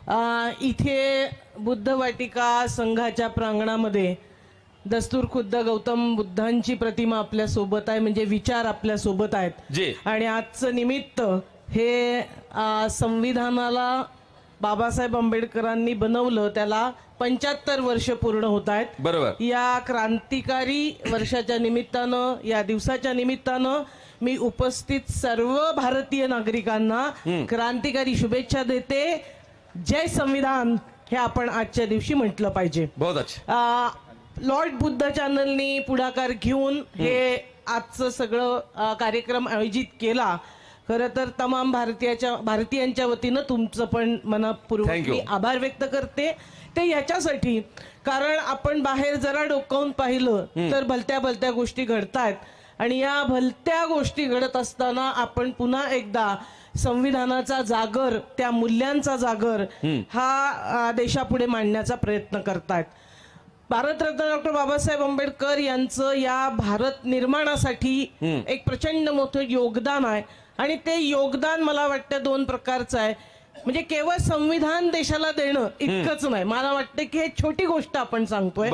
इथे बुद्ध वाटिका संघाच्या प्रांगणामध्ये दस्तूर खुद्द गौतम बुद्धांची प्रतिमा आपल्या सोबत आहे, म्हणजे विचार आपल्या सोबत आहेत. आणि आजचं निमित्त हे संविधानाला बाबासाहेब आंबेडकरांनी बनवलं त्याला 75 वर्ष पूर्ण होत आहेत. बरोबर. या क्रांतिकारी वर्षाच्या निमित्तानं, या दिवसाच्या निमित्तानं मी उपस्थित सर्व भारतीय नागरिकांना क्रांतिकारी शुभेच्छा देते. जय संविधान हे आपण आजच्या दिवशी म्हटलं पाहिजे. बहुत अच्छा. लॉर्ड बुद्ध चॅनलनी पुढाकार घेऊन हे आजचं सगळं कार्यक्रम आयोजित केला. खरं तर तमाम भारतीयांच्या वतीनं तुमचं पण मनपूर्वक आभार व्यक्त करते. ते याच्यासाठी कारण आपण बाहेर जरा डोकावून पाहिलं तर भलत्या भलत्या गोष्टी घडतायत आणि या भलत्या गोष्टी घडत असताना आपण पुन्हा एकदा संविधानाचा जागर, त्या मूल्यांचा जागर हा देशापुढे मांडण्याचा प्रयत्न करतायत. भारतरत्न डॉक्टर बाबासाहेब आंबेडकर यांचं या भारत निर्माणासाठी एक प्रचंड मोठं योगदान आहे आणि ते योगदान मला वाटतं दोन प्रकारचं आहे. म्हणजे केवळ संविधान देशाला देणं इतकंच नाही, मला वाटतं की हे छोटी गोष्ट आपण सांगतोय.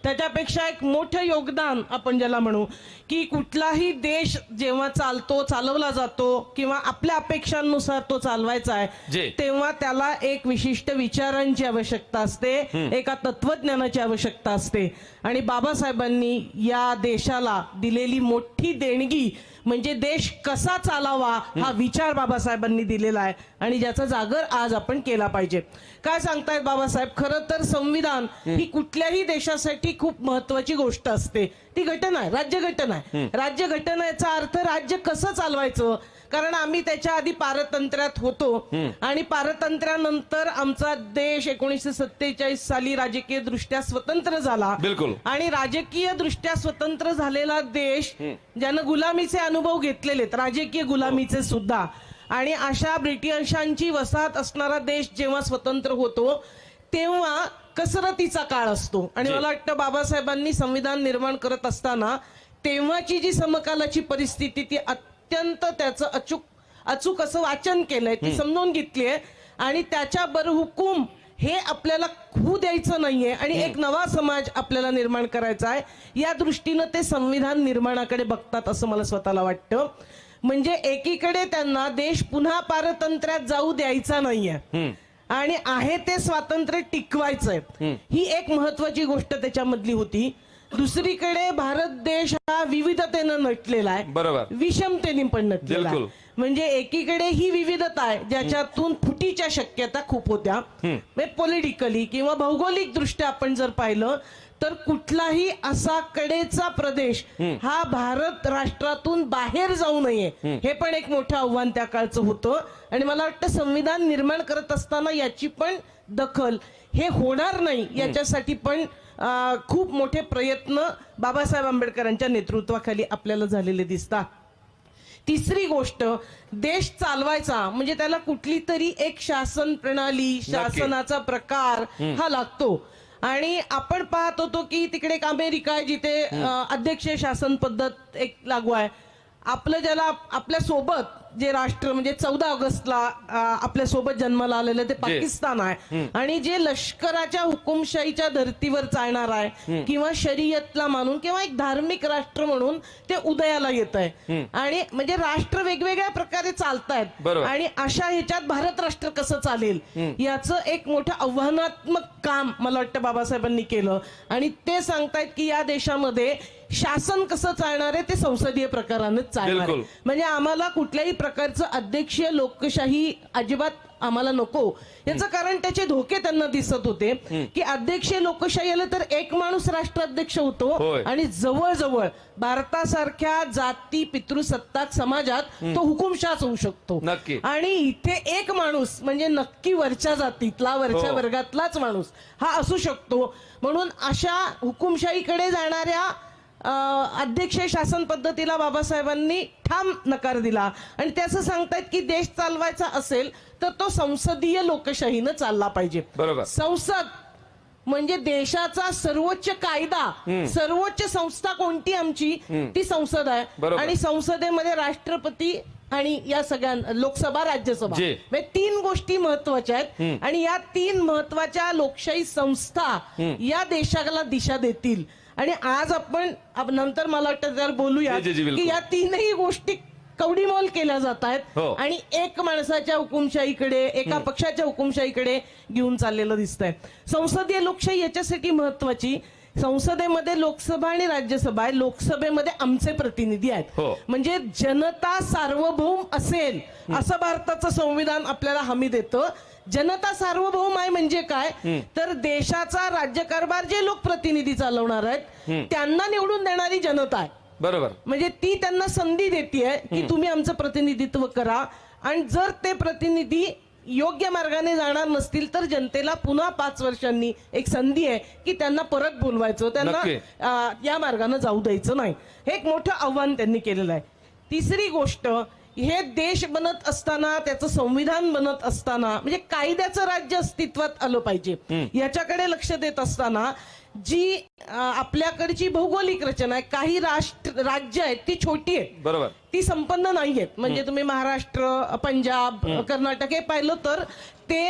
त्याच्यापेक्षा एक मोठं योगदान आपण ज्याला म्हणू की कुठलाही देश जेव्हा चालवला जातो किंवा आपल्या अपेक्षांनुसार तो चालवायचा आहे तेव्हा त्याला एक विशिष्ट विचारांची आवश्यकता असते, एका तत्वज्ञानाची आवश्यकता असते. आणि बाबासाहेबांनी या देशाला दिलेली मोठी देणगी म्हणजे देश कसा चालावा हा विचार बाबासाहेबांनी दिलेला आहे आणि ज्याचा जागर आज आपण केला पाहिजे. काय सांगतायत बाबासाहेब? खरं तर संविधान ही कुठल्याही देशासाठी खूप महत्वाची गोष्ट असते. ती घटना आहे, राज्यघटना आहे. राज्यघटनेचा अर्थ राज्य कसं चालवायचं, कारण आम्ही त्याच्या आधी पारतंत्र्यात होतो आणि पारतंत्र्यानंतर आमचा देश 1947 साली राजकीय दृष्ट्या स्वतंत्र झाला. बिलकुल. आणि राजकीय दृष्ट्या स्वतंत्र झालेला देश ज्यानं गुलामीचे अनुभव घेतलेले, राजकीय गुलामीचे सुद्धा, आणि अशा ब्रिटिशांची वसाहत असणारा देश जेव्हा स्वतंत्र होतो तेव्हा कसरतीचा काळ असतो. आणि मला वाटतं बाबासाहेबांनी संविधान निर्माण करत असताना तेव्हाची जी समकालाची परिस्थिती ती अत्यंत त्याचं अचूक असं वाचन केलंय, ती समजून घेतलीये आणि त्याच्या बरहुकूम हे आपल्याला होऊ द्यायचं नाहीये आणि एक नवा समाज आपल्याला निर्माण करायचा आहे. या दृष्टीनं ते संविधान निर्माणाकडे बघतात असं मला स्वतःला वाटतं. म्हणजे एकीकडे त्यांना देश पुन्हा पारतंत्र्यात जाऊ द्यायचा नाहीये आणि आहे ते स्वातंत्र्य टिकवायचंय, ही एक महत्वाची गोष्ट त्याच्यामधली होती. दुसरीकडे भारत देश हा विविधतेनं नटलेला आहे, बरोबर, विषमतेने पण नटलेला आहे. म्हणजे एकीकडे ही विविधता आहे ज्याच्यातून फुटीच्या शक्यता खूप होत्या. पॉलिटिकली किंवा भौगोलिक दृष्ट्या आपण जर पाहिलं तर कुठलाही असा कडेचा प्रदेश हा भारत राष्ट्रातून बाहेर जाऊ नये हे पण एक मोठं आव्हान त्या काळचं होतं. आणि मला वाटतं संविधान निर्माण करत असताना याची पण दखल हे होणार नाही याच्यासाठी पण खूप मोठे प्रयत्न बाबासाहेब आंबेडकरांच्या नेतृत्वाखाली आपल्याला झालेले दिसतात. तिसरी गोष्ट, देश चालवायचा म्हणजे त्याला कुठली तरी एक शासन प्रणाली, शासनाचा प्रकार हा लागतो. आणि आपण पाहत होतो की तिकडे एक अमेरिका आहे जिथे अध्यक्षीय शासन पद्धत एक लागू आहे. आपलं ज्याला आपल्या सोबत जे राष्ट्र म्हणजे 14 ऑगस्टला आपल्या सोबत जन्माला आलेलं ते पाकिस्तान आहे आणि जे लष्कराच्या हुकुमशाहीच्या धर्तीवर चालणार आहे किंवा शरीयतला मानून किंवा एक धार्मिक राष्ट्र म्हणून ते उदयाला येत आहे. आणि म्हणजे राष्ट्र वेगवेगळ्या प्रकारे चालतायत आणि अशा ह्याच्यात भारत राष्ट्र कसं चालेल याचं एक मोठं आव्हानात्मक काम मला वाटतं बाबासाहेबांनी केलं. आणि ते सांगतायत की या देशामध्ये शासन कसं चालणार आहे ते संसदीय प्रकारानेच चालणार आहे. म्हणजे आम्हाला कुठल्याही प्रकारचं अध्यक्षीय लोकशाही अजिबात आम्हाला नको. याचं कारण त्याचे धोके त्यांना दिसत होते की अध्यक्षीय लोकशाही आलं तर एक माणूस राष्ट्राध्यक्ष होतो आणि जवळजवळ भारतासारख्या जाती पितृसत्ताक समाजात तो हुकुमशाह होऊ शकतो. आणि इथे एक माणूस म्हणजे नक्की वरच्या जातीतला, वरच्या वर्गातलाच माणूस हा असू शकतो. म्हणून अशा हुकुमशाहीकडे जाणाऱ्या अध्यक्षीय शासन पद्धतीला बाबासाहेबांनी ठाम नकार दिला. आणि ते असं सांगतायत की देश चालवायचा असेल तर तो संसदीय लोकशाहीनं चालला पाहिजे. संसद म्हणजे देशाचा सर्वोच्च कायदा, सर्वोच्च संस्था कोणती आमची ती संसद आहे. आणि संसदेमध्ये राष्ट्रपती आणि या सगळ्या लोकसभा राज्यसभा जी. म्हणजे 3 गोष्टी महत्वाच्या आहेत आणि या 3 महत्वाच्या लोकशाही संस्था या देशाला दिशा देतील. आणि आज आपण नंतर मला वाटतं त्यावर बोलूया जी, जी, बिलकुल. की या 3ही गोष्टी कवडीमोल केल्या जात आहेत हो. आणि एक माणसाच्या हुकुमशाहीकडे एका पक्षाच्या हुकुमशाहीकडे घेऊन चाललेलं दिसतंय. संसदीय लोकशाही याच्यासाठी महत्वाची. संसदेमध्ये लोकसभा आणि राज्यसभा आहे. लोकसभेमध्ये आमचे प्रतिनिधी आहेत. हो. म्हणजे जनता सार्वभौम असेल असं भारताचं संविधान आपल्याला हमी देतं. जनता सार्वभौम आहे म्हणजे काय तर देशाचा राज्यकारभार जे लोक प्रतिनिधी चालवणार आहेत त्यांना निवडून देणारी जनता आहे. बरोबर. म्हणजे ती त्यांना संधी देते की तुम्ही आमचं प्रतिनिधित्व करा. आणि जर ते प्रतिनिधी योग्य मार्गाने जाणार नसतील तर जनतेला पुन्हा 5 वर्षांनी एक संधी आहे की त्यांना परत बोलवायचं, त्यांना या मार्गाने जाऊ द्यायचं नाही. हे एक मोठं आव्हान त्यांनी केलेलं आहे. तिसरी गोष्ट, हे देश बनत असताना त्याचं संविधान बनत असताना म्हणजे कायद्याचं राज्य अस्तित्वात आलं पाहिजे याच्याकडे लक्ष देत असताना जी आपल्याकडची भौगोलिक रचना आहे, काही राज्य आहेत ती छोटी आहे, बरोबर, ती संपन्न नाहीयेत. म्हणजे तुम्ही महाराष्ट्र, पंजाब, कर्नाटक हे पाहिलं तर ते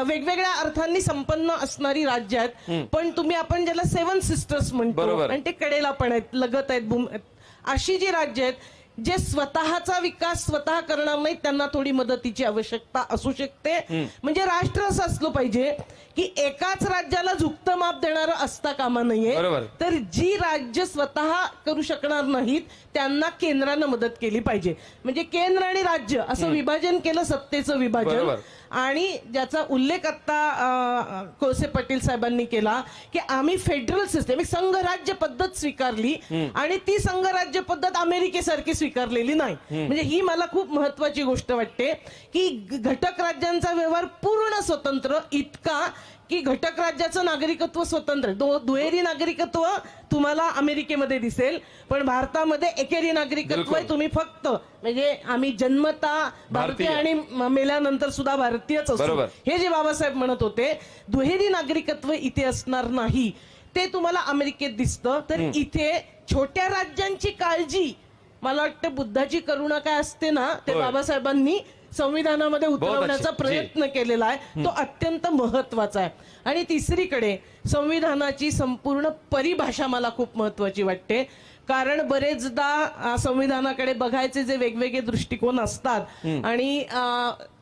वेगवेगळ्या अर्थांनी संपन्न असणारी राज्य आहेत. पण तुम्ही आपण ज्याला 7 सिस्टर्स म्हणतो आणि ते कडेला पण आहेत, लगत आहेत, अशी जी राज्य आहेत जे स्वतःचा विकास स्वतः करणार नाहीत त्यांना थोडी मदतीची आवश्यकता असू शकते. म्हणजे राष्ट्र असं असलं पाहिजे की एकाच राज्याला झुकतं माप देणारं असता कामा नये. तर जी राज्य स्वतः करू शकणार नाहीत त्यांना केंद्रानं मदत केली पाहिजे. म्हणजे केंद्र आणि राज्य असं विभाजन केलं, सत्तेचं विभाजन. आणि ज्याचा उल्लेख आता कोळसे पाटील साहेबांनी केला की आम्ही फेडरल सिस्टम, एक संघराज्य पद्धत स्वीकारली आणि ती संघराज्य पद्धत अमेरिकेसारखी स्वीकारलेली नाही. म्हणजे ही मला खूप महत्वाची गोष्ट वाटते की घटक राज्यांचा व्यवहार पूर्ण स्वतंत्र, इतका की घटक राज्याचं नागरिकत्व स्वतंत्र. दुहेरी नागरिकत्व तुम्हाला अमेरिकेमध्ये दिसेल पण भारतामध्ये एकेरी नागरिकत्व आहे. तुम्ही फक्त म्हणजे आम्ही जन्मता भारतीय आणि मेल्यानंतर सुद्धा भारतीयच असतो. हे जे बाबासाहेब म्हणत होते दुहेरी नागरिकत्व इथे असणार नाही ते तुम्हाला अमेरिकेत दिसतं. तर इथे छोट्या राज्यांची काळजी, मला वाटतं बुद्धाची करुणा काय असते ना ते बाबासाहेबांनी संविधानामध्ये उतरवण्याचा प्रयत्न केलेला आहे. तो अत्यंत महत्वाचा आहे. आणि तिसरीकडे संविधानाची संपूर्ण परिभाषा मला खूप महत्वाची वाटते. कारण बरेचदा संविधानाकडे बघायचे जे वेगवेगळे दृष्टिकोन असतात आणि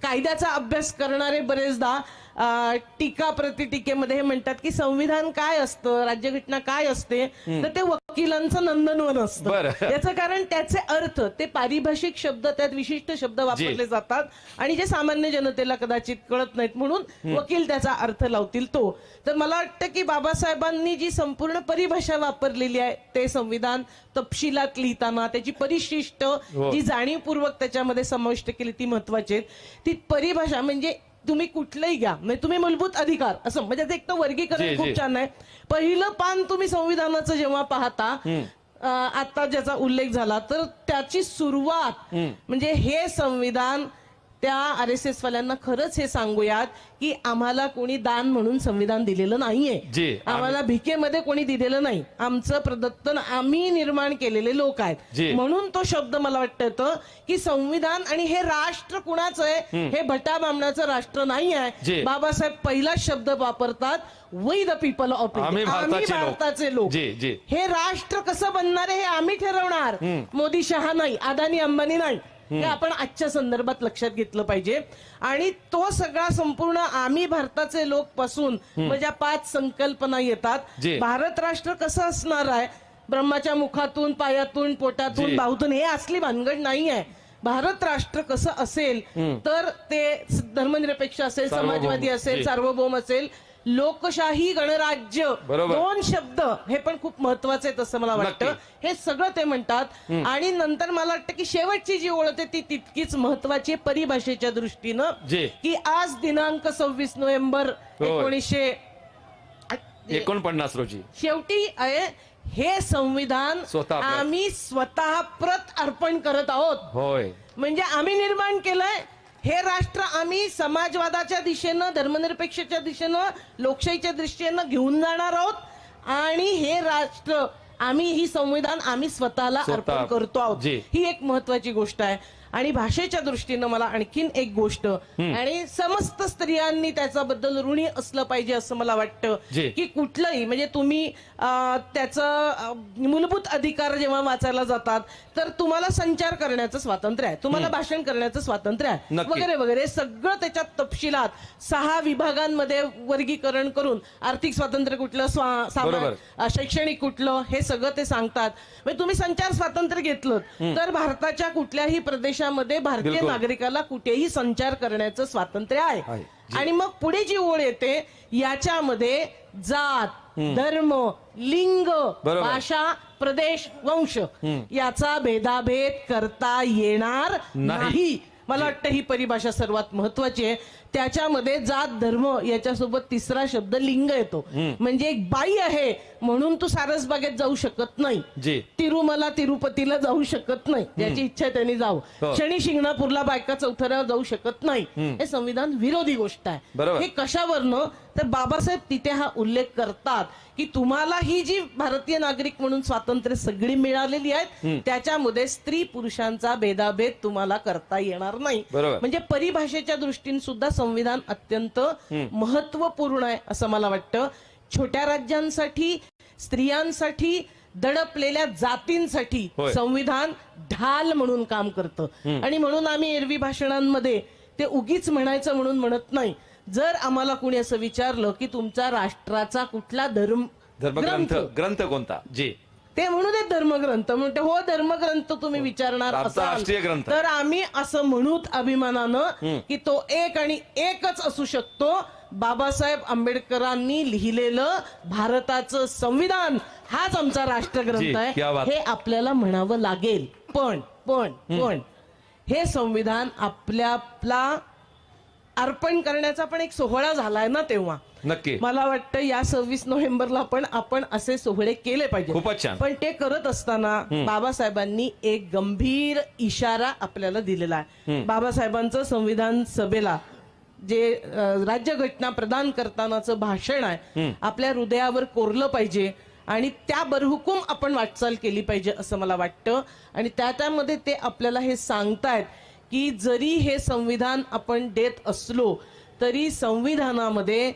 कायद्याचा अभ्यास करणारे बरेचदा टीका प्रतिटीकेमध्ये हे म्हणतात की संविधान काय असतं, राज्यघटना काय असते, तर ते वकिलांचं नंदनवन असतं. याचं कारण त्याचे अर्थ, ते पारिभाषिक शब्द, त्यात विशिष्ट शब्द वापरले जातात आणि जे सामान्य जनतेला कदाचित कळत नाहीत म्हणून वकील त्याचा अर्थ लावतील तो. तर मला वाटतं की बाबासाहेबांनी जी संपूर्ण परिभाषा वापरलेली आहे ते संविधान तपशिलात लिहिताना त्याची परिशिष्ट जी जाणीवपूर्वक त्याच्यामध्ये समाविष्ट केली ती महत्वाची. ती परिभाषा म्हणजे तुम्ही कुठलंही घ्या, म्हणजे तुम्ही मूलभूत अधिकार असं, म्हणजे एक तर वर्गीकरण खूप छान आहे. पहिलं पान तुम्ही संविधानाचं जेव्हा पाहता आता ज्याचा उल्लेख झाला तर त्याची सुरुवात म्हणजे हे संविधान त्या RSS वाल्यांना खरंच हे सांगूयात की आम्हाला कोणी दान म्हणून संविधान दिलेलं नाहीये, आम्हाला भिकेमध्ये कोणी दिलेलं नाही, आमचं प्रदत्त आम्ही निर्माण केलेले लोक आहेत. म्हणून तो शब्द मला वाटतं की संविधान आणि हे राष्ट्र कुणाचं आहे, हे भटा बामणाचं राष्ट्र नाही आहे. बाबासाहेब पहिला शब्द वापरतात we the people of India, आम्ही भारताचे लोक. हे राष्ट्र कसं बनणार आहे हे आम्ही ठरवणार, मोदी शहा नाही, अदानी अंबानी नाही. हे आपण आजच्या संदर्भात लक्षात घेतलं पाहिजे. आणि तो सगळा संपूर्ण आम्ही भारताचे लोक पासून म्हणजे 5 संकल्पना येतात. भारत राष्ट्र कसं असणार आहे, ब्रह्माच्या मुखातून, पायातून, पोटातून, बाहूतून, हे असली भानगड नाही आहे. भारत राष्ट्र कसं असेल तर ते धर्मनिरपेक्ष असेल, समाजवादी असेल, सार्वभौम असेल, लोकशाही, गणराज्य, 2 शब्द हे पण खूप महत्वाचे आहेत असं मला वाटतं. हे सगळं ते म्हणतात. आणि नंतर मला वाटतं की शेवटची जी ओळख आहे ती तितकीच महत्वाची परिभाषेच्या दृष्टीनं की आज दिनांक 26 नोव्हेंबर 1949 रोजी शेवटी हे संविधान आम्ही स्वतः प्रत अर्पण करत आहोत. म्हणजे आम्ही निर्माण केलंय हे राष्ट्र, आम्ही समाजवादाच्या दिशेनं, धर्मनिरपेक्षतेच्या दिशेनं, लोकशाहीच्या दृष्टीनं घेऊन जाणार आहोत. आणि हे राष्ट्र आम्ही, ही संविधान आम्ही स्वतःला अर्पण करतो आहोत. ही एक महत्वाची गोष्ट आहे. आणि भाषेच्या दृष्टीनं मला आणखीन एक गोष्ट, आणि समस्त स्त्रियांनी त्याच्याबद्दल ऋणी असलं पाहिजे असं मला वाटतं की कुठलंही म्हणजे तुम्ही त्याचं मूलभूत अधिकार जेव्हा वाचायला जातात तर तुम्हाला संचार करण्याचं स्वातंत्र्य आहे, तुम्हाला भाषण करण्याचं स्वातंत्र्य आहे वगैरे वगैरे सगळं त्याच्यात तपशिलात 6 विभागांमध्ये वर्गीकरण करून आर्थिक स्वातंत्र्य कुठलं, शैक्षणिक कुठलं, हे सगळं ते सांगतात. म्हणजे तुम्ही संचार स्वातंत्र्य घेतलं तर भारताच्या कुठल्याही प्रदेशामध्ये भारतीय नागरिकाला कुठेही संचार करण्याचं स्वातंत्र्य आहे. आणि मग पुढे जी ओळ येते याच्यामध्ये जात, धर्म, लिंग, भाषा, प्रदेश, वंश याचा भेदाभेद करता येणार नाही. मला वाटतं ही परिभाषा सर्वात महत्वाची आहे. त्याच्यामध्ये जात, धर्म याच्यासोबत तिसरा शब्द लिंग येतो. म्हणजे एक बाई आहे म्हणून तू सारसबागेत जाऊ शकत नाही, तिरुमला तिरुपतीला जाऊ शकत नाही, ज्याची इच्छा त्यांनी जावं, शनी शिंगणापूरला बायका चौथऱ्यावर जाऊ शकत नाही. हे संविधान विरोधी गोष्ट आहे. हे कशावरनं तर बाबासाहेब तिथे हा उल्लेख करतात की तुम्हाला ही जी भारतीय नागरिक म्हणून स्वातंत्र्य सगळी मिळालेली आहेत त्याच्यामध्ये स्त्री पुरुषांचा भेदाभेद तुम्हाला करता येणार नाही. म्हणजे परिभाषेच्या दृष्टीने सुद्धा संविधान अत्यंत महत्वपूर्ण आहे असं मला वाटतं. छोट्या राज्यांसाठी, स्त्रियांसाठी, दडपलेल्या जातींसाठी संविधान ढाल म्हणून काम करतं. आणि म्हणून आम्ही एरवी भाषणांमध्ये ते उगीच म्हणायचं म्हणून म्हणत नाही. जर आम्हाला कोणी असं विचारलं की तुमचा राष्ट्राचा कुठला धर्मग्रंथ कोणता, ते म्हणू दे धर्मग्रंथ, म्हणते हो धर्मग्रंथ तुम्ही विचारणार असाल तर आम्ही असं म्हणूत अभिमानानं की तो एक आणि एकच असू शकतो, बाबासाहेब आंबेडकरांनी लिहिलेलं भारताचं संविधान हाच आमचा राष्ट्रग्रंथ आहे, हे आपल्याला म्हणावं लागेल. पण हे संविधान आपल्याला अर्पण करण्याचा पण एक सोहळा झालाय ना तेव्हा. नक्की मला वाटतं या 26 नोव्हेंबरला पण आपण असे सोहळे केले पाहिजे. पण ते करत असताना बाबासाहेबांनी एक गंभीर इशारा आपल्याला दिलेला आहे. बाबासाहेबांचं संविधान सभेला जे राज्यघटना प्रदान करतानाचं भाषण आहे आपल्या हृदयावर कोरलं पाहिजे आणि त्या बरहुकूम आपण वाटचाल केली पाहिजे असं मला वाटतं. आणि त्यामध्ये ते आपल्याला हे सांगतायत की जरी हे संविधान आपण देत असलो तरी संविधानामध्ये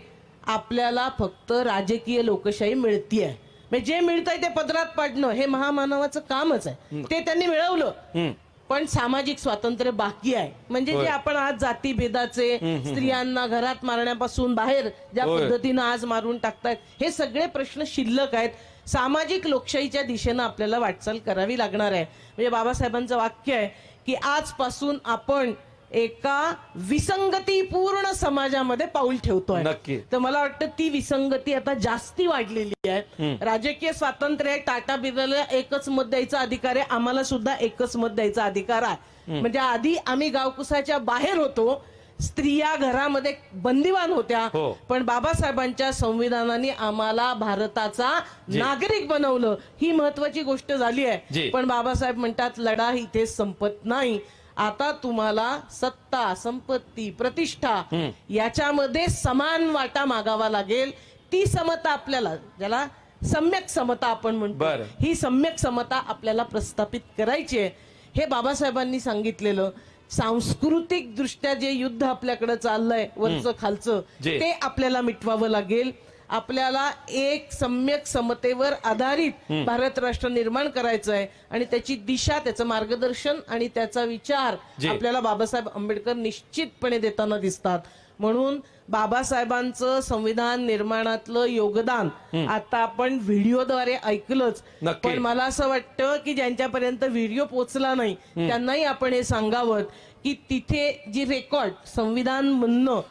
आपल्याला फक्त राजकीय लोकशाही मिळतीये. म्हणजे जे मिळतंय ते पदरात पाडणं हे महामानवाचं कामच आहे, ते त्यांनी मिळवलं. पण सामाजिक स्वातंत्र्य बाकी आहे. म्हणजे जे आपण आज जातीभेदाचे, स्त्रियांना घरात मारण्यापासून बाहेर ज्या पद्धतीनं आज मारून टाकतायत हे सगळे प्रश्न शिल्लक आहेत. सामाजिक लोकशाहीच्या दिशेनं आपल्याला वाटचाल करावी लागणार आहे. म्हणजे बाबासाहेबांचं वाक्य आहे की आजपासून आपण एका विसंगतीपूर्ण समाजामध्ये पाऊल ठेवतोय. तर मला वाटतं ती विसंगती आता जास्ती वाढलेली आहे. राजकीय स्वातंत्र्य आहे, टाटा बिर्लाला एकच मत द्यायचा अधिकार आहे, आम्हाला सुद्धा एकच मत द्यायचा अधिकार आहे. म्हणजे आधी आम्ही गावकुसाच्या बाहेर होतो, स्त्रिया घरामध्ये बंदिवान होत्या, पण बाबासाहेबांच्या संविधानाने आम्हाला भारताचा नागरिक बनवलं. ही महत्वाची गोष्ट झाली आहे. पण बाबासाहेब म्हणतात लढा इथे संपत नाही. आता तुम्हाला सत्ता, संपत्ती, प्रतिष्ठा याच्यामध्ये समान वाटा मागावा लागेल. ती समता आपल्याला, ज्याला सम्यक समता आपण म्हणतो, ही सम्यक समता आपल्याला प्रस्थापित करायची आहे. हे बाबासाहेबांनी सांगितलेलं. सांस्कृतिक दृष्ट्या जे युद्ध आपल्याकडे चाललंय वरचं खालचं ते आपल्याला मिटवावं लागेल. आपल्याला एक सम्यक समतेवर आधारित भारत राष्ट्र निर्माण करायचं आहे आणि त्याची दिशा, त्याचं मार्गदर्शन आणि त्याचा विचार आपल्याला बाबासाहेब आंबेडकर निश्चितपणे देताना दिसतात. म्हणून बाबासाहेबांचं संविधान निर्माणातलं योगदान आता आपण व्हिडिओद्वारे ऐकलंच, पण मला असं वाटतं की ज्यांच्यापर्यंत व्हिडिओ पोहोचला नाही त्यांनाही आपण हे सांगावं की तिथे जी रेकॉर्ड संविधान म्हणणं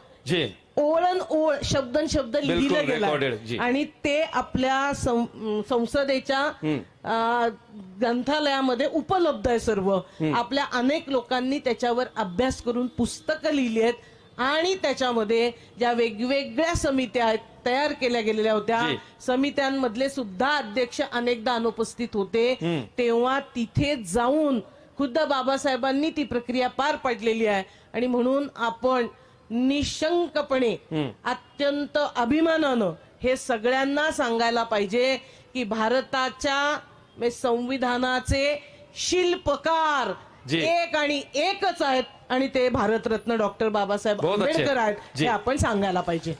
ओळण ओळ शब्दन शब्द लिहिलं गेलं आणि ते आपल्या संसदेच्या ग्रंथालयामध्ये उपलब्ध आहे सर्व. आपल्या अनेक लोकांनी त्याच्यावर अभ्यास करून पुस्तकं लिहिली आहेत आणि त्याच्यामध्ये ज्या वेगवेगळ्या समित्या तयार केल्या गेलेल्या होत्या, समित्यांमधले सुद्धा अध्यक्ष अनेकदा अनुपस्थित होते, तेव्हा तिथे जाऊन खुद्द बाबासाहेबांनी ती प्रक्रिया पार पाडलेली आहे. आणि म्हणून आपण निशंकपणे अत्यंत अभिमानानं हे सगळ्यांना सांगायला पाहिजे की भारताच्या संविधानाचे शिल्पकार जी. एक आणि एकच आहेत आणि ते भारतरत्न डॉक्टर बाबासाहेब बहुत अच्छे. आंबेडकर आहेत जी. हे आपण सांगायला पाहिजे.